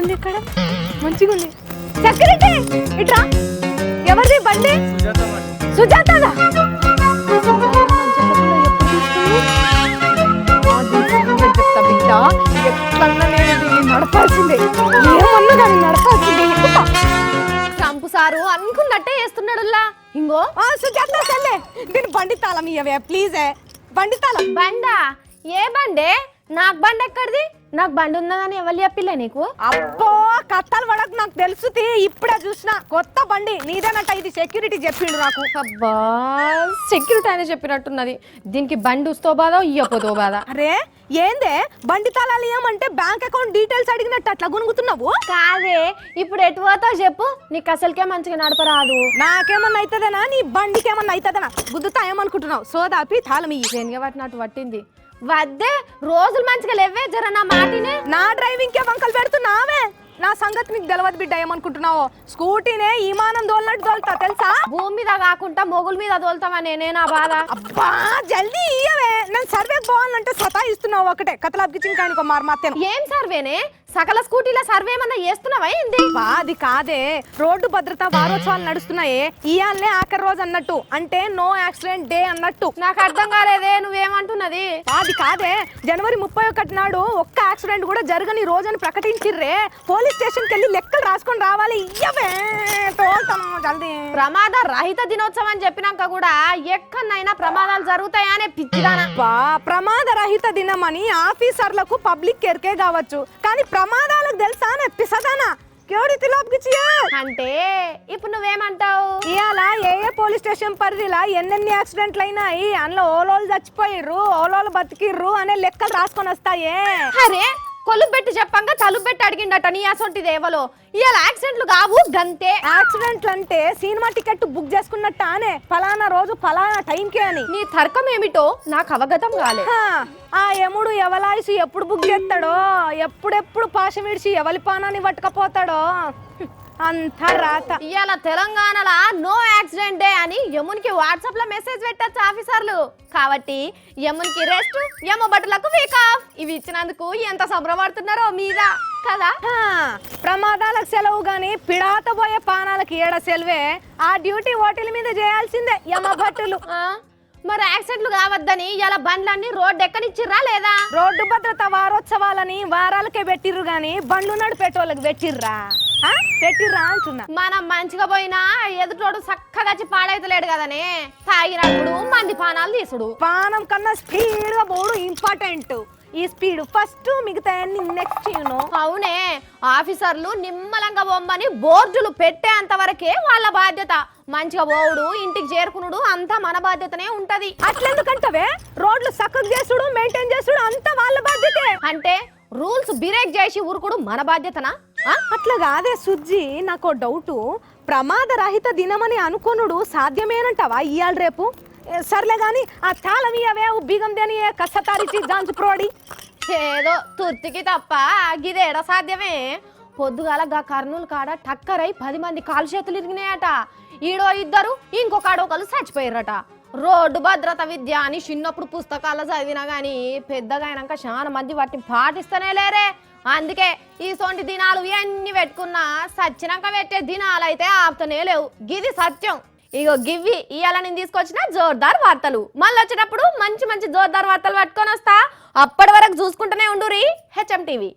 ఉంది ఇక్కడ మంచిగా ఉంది. సెక్యూరిటీ ఇట్రా, ఎవరిది బండి? సుజాతదా? చెప్తా బిడ్డ, ఎట్లన్నా నేను దీన్ని నడపాల్సిందే, ఏమన్నా కానీ నడపాల్సిందే. చంపు సారు అనుకున్నట్టే చేస్తున్నాడులా. ఇంగో సుజాత సర్లే, దీని బండి తాళం ఇయ్యవే ప్లీజ్. బండి తాళం. బండా? ఏ బండే? నాకు బండి ఎక్కడిది? నాకు బండి ఉన్నదని ఎవరు చెప్పిలే నీకు? అబ్బో కథలు పడకు, నాకు తెలుసు. ఇప్పుడే చూసిన కొత్త బండి నీదేనట. ఇది సెక్యూరిటీ చెప్పిండు నాకు. అబ్బా సెక్యూరిటీ ఆయన చెప్పినట్టున్నది. దీనికి బండి వస్తో బాధ ఇయ్యపోతో బాధ. అరే ఏందే బండి తాళాలు ఇయ్యమంటే బ్యాంక్ అకౌంట్ డీటెయిల్స్ అడిగినట్టు అట్లా గునుగుతున్నావు? కాదే, ఇప్పుడు ఎటు పోతావు చెప్పు? నీకు అసలుకే మంచిగా నడపరాదు. నాకేమన్నా అవుతుందనా? నీ బండికి ఏమన్నా అవుతుందనా? గుద్దుతా ఏమనుకుంటున్నావు? సోదాపి తాళం ఇయ్యి. దేనిగా పట్టినట్టు పట్టింది. వద్దే, రోజులు మంచిగా లేవే జర నా మాటినే. నా డ్రైవింగ్ కే వంకలు పెడుతున్నావే. నా సంగతి నీకు తెలవదు బిడ్డ. ఏమనుకుంటున్నావు? స్కూటీనే ఈమానం దోలినట్టు దోలుతా తెలుసా? భూమి మీద కాకుండా మొగుల మీద దోలుతావా? నా బాధ. అబ్బా జల్దీ ఇయ్యవే. నేను సర్వేకి పోవాలంటే సతాయిస్తున్నావు. ఒకటే కథలబ్కిచ్చింగ్ కానికో మారమాత్యం. ఏం సర్వేనే? సకల స్కూటీల సర్వే ఏమన్నా చేస్తున్నావా ఏంది? అది కాదే, రోడ్డు భద్రతా వారోత్సవాలు నడుస్తున్నాయే. ఇయాలనే ఆఖరి రోజు అన్నట్టు, అంటే నో యాక్సిడెంట్ డే అన్నట్టు. నాకు అర్థం కాలేదే, నువ్వేమంటున్నది? అది కాదే, జనవరి 31 నాడు ఒక్క యాక్సిడెంట్ కూడా జరగని రోజని ప్రకటించిర్రే. పోలీస్ స్టేషన్ కి వెళ్ళి లెక్కలు రాసుకొని రావాలి. ఇయ్యవే జల్దీ. ప్రమాద రహిత దినోత్సవం అని చెప్పినాక కూడా ఎక్కడైనా ప్రమాదాలు జరుగుతాయా అనే పిచ్చిదానా? ప్రమాద రహిత దినం అని ఆఫీసర్లకు పబ్లిక్ ఎరికే కావచ్చు, కానీ ప్రమాదాలకు తెలుసా పిసదానా? అంటే ఇప్పుడు నువ్వేమంటావు? ఇవాళ ఏ పోలీస్ స్టేషన్ పరిధిలా ఎన్నెన్ని యాక్సిడెంట్లు అయినాయి, అందులో ఓలోళ్ళు చచ్చిపోయిర్రు, ఓలోళ్ళు బతికిర్రు అనే లెక్కలు రాసుకొని వస్తాయే. అరే కొలుపు పెట్టి చెప్పంగా తలుపు పెట్టి అడిగిండట నీ అసొంటిది ఏవలో. ఇవాళ యాక్సిడెంట్లు కావు గంతే. యాక్సిడెంట్లు అంటే సినిమా టికెట్ బుక్ చేసుకున్నట్టు అనే ఫలానా రోజు ఫలానా టైంకే అని. నీ తర్కం ఏమిటో నాకు అవగతం కాలే. ఆ యముడు ఎవలాయిసు ఎప్పుడు బుక్ చేస్తాడో, ఎప్పుడెప్పుడు పాశం విడిచి ఎవలి పానాన్ని పట్టుకపోతాడో అంతా రాత. ఇవాళ తెలంగాణలో నో యాక్సిడెంట్ డే అని యమునికి వాట్సాప్ లో మెసేజ్ పెట్టచ్చు ఆఫీసర్లు. కాబట్టి యమునికి రెస్ట్, యమ బట్టలకు వీక్ ఆఫ్. ఇవి ఇచ్చినందుకు ఎంత సంబరపడుతున్నారో మీద కదా. ప్రమాదాలకు సెలవు గాని పిడాత పోయే పానాలకు ఏడ సెలవే. ఆ డ్యూటీ ఓటీల మీద చేయాల్సిందే యమ భట్టులు. మరి యాక్సిడెంట్లు కావద్దని ఇలా బండ్లన్నీ రోడ్డు ఎక్కనిచ్చిర్రా లేదా? రోడ్డు భద్రత వారోత్సవాలని వారాలకే పెట్టిర్రు గాని బండ్లు నడిపేటోళ్ళకి పెట్టిర్రా? పెట్టిర్రా అంటున్నా. మనం మంచిగా పోయినా ఎదుటోడు చక్కగా పాడైతలేడు కదనే. తాగినప్పుడు మంది పానాలు తీసుడు. పానం కన్నా స్పీడ్ గా పోడు ఇంపార్టెంట్. ఈ స్పీడ్ ఫస్ట్, మిగతా నెక్స్ట్. అవునే, ఆఫీసర్లు నిమ్మలంగా బొమ్మని బోర్డులు పెట్టేంత వరకే వాళ్ళ బాధ్యత. మంచిగా పోవుడు, ఇంటికి చేరుకునుడు అంతా మన బాధ్యతనే ఉంటది. అట్లెందుకంటవే? రోడ్లు చక్కగా చేసుడు, మెయింటైన్ చేసుడు అంతా వాళ్ళ బాధ్యతే. అంటే రూల్స్ బ్రేక్ చేసి ఊరుకుడు మన బాధ్యతనా? అట్లా కాదే సుజ్జి, నాకు డౌట్. ప్రమాద రహిత దినమని అనుకొనుడు సాధ్యమేనంటావా ఇయాల రేపు? సర్లే గాని ఆ తాళం ఇయ్యవే, బిగం దేని కసతారిచి జాంచుప్రోడి. ఏదో తుర్తికి తప్ప గిదేడ సాధ్యమే. పొద్దుగాల గా కర్నూలు కాడ టక్కరై 10 మంది కాలు చేతులు ఇరిగినాయట. ఈడో ఇద్దరు ఇంకొకడు ఒకరు చచ్చిపోయారట. రోడ్డు భద్రత విద్య అని చిన్నప్పుడు పుస్తకాల్లో చదివినా గాని పెద్దగా అయినాక చాలా మంది వాటిని పాటిస్తూనే లేరే. అందుకే ఈ సొంటి దినాలు ఇవన్నీ పెట్టుకున్నా సచ్చినాక పెట్టే దినాలు అయితే ఆపుతూనే లేవు. గిది సత్యం. ఇగో గివ్వి ఇవాళ నేను తీసుకొచ్చిన జోర్దార్ వార్తలు. మళ్ళీ వచ్చేటప్పుడు మంచి మంచి జోర్దార్ వార్తలు పట్టుకొని వస్తా. అప్పటి వరకు చూసుకుంటూనే ఉండురి హెచ్ఎం టీవీ.